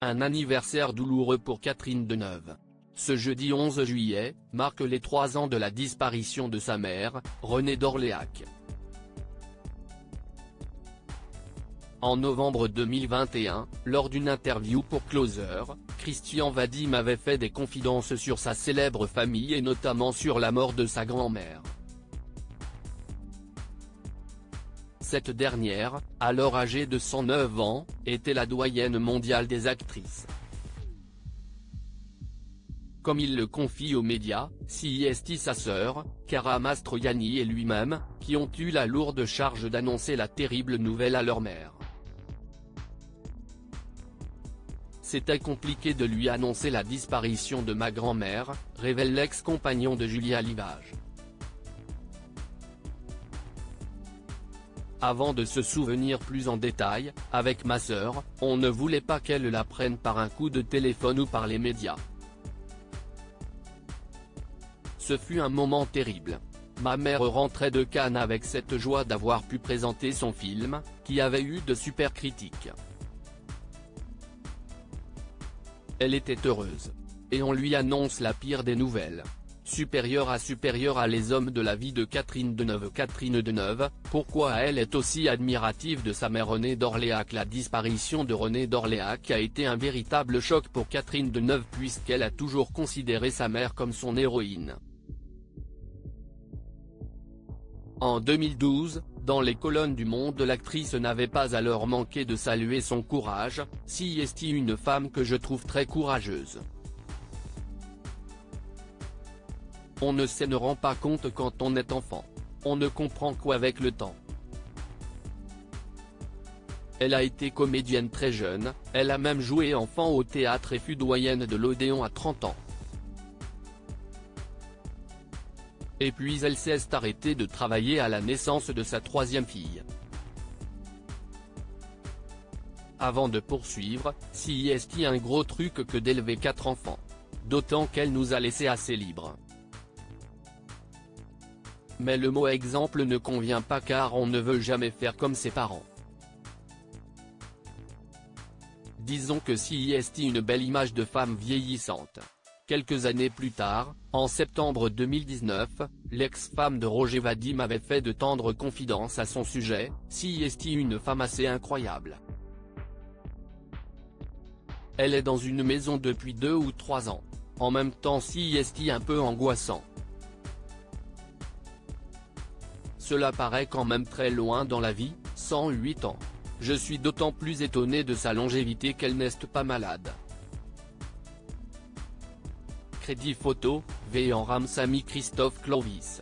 Un anniversaire douloureux pour Catherine Deneuve. Ce jeudi 11 juillet, marque les 3 ans de la disparition de sa mère, Renée d'Orléac. En novembre 2021, lors d'une interview pour Closer, Christian Vadim avait fait des confidences sur sa célèbre famille et notamment sur la mort de sa grand-mère. Cette dernière, alors âgée de 109 ans, était la doyenne mondiale des actrices. Comme il le confie aux médias, c'est sa sœur, Cara Mastroianni et lui-même, qui ont eu la lourde charge d'annoncer la terrible nouvelle à leur mère. C'était compliqué de lui annoncer la disparition de ma grand-mère, révèle l'ex-compagnon de Julia Livage. Avant de se souvenir plus en détail, avec ma sœur, on ne voulait pas qu'elle la prenne par un coup de téléphone ou par les médias. Ce fut un moment terrible. Ma mère rentrait de Cannes avec cette joie d'avoir pu présenter son film, qui avait eu de super critiques. Elle était heureuse. Et on lui annonce la pire des nouvelles. Supérieure à les hommes de la vie de Catherine Deneuve. Catherine Deneuve, pourquoi elle est aussi admirative de sa mère Renée d'Orléac. La disparition de Renée d'Orléac a été un véritable choc pour Catherine Deneuve puisqu'elle a toujours considéré sa mère comme son héroïne. En 2012, dans les colonnes du Monde, l'actrice n'avait pas alors manqué de saluer son courage, c'est une femme que je trouve très courageuse. On ne se rend pas compte quand on est enfant. On ne comprend qu'avec le temps. Elle a été comédienne très jeune, elle a même joué enfant au théâtre et fut doyenne de l'Odéon à 30 ans. Et puis elle s'est arrêtée de travailler à la naissance de sa 3e fille. Avant de poursuivre, c'est un gros truc que d'élever 4 enfants. D'autant qu'elle nous a laissés assez libres. Mais le mot exemple ne convient pas car on ne veut jamais faire comme ses parents. Disons que c'est une belle image de femme vieillissante. Quelques années plus tard, en septembre 2019, l'ex-femme de Roger Vadim avait fait de tendres confidences à son sujet, c'est une femme assez incroyable. Elle est dans une maison depuis 2 ou 3 ans. En même temps c'est un peu angoissant. Cela paraît quand même très loin dans la vie, 108 ans. Je suis d'autant plus étonné de sa longévité qu'elle n'est pas malade. Crédit photo, V en Ramsamy Christophe Clovis.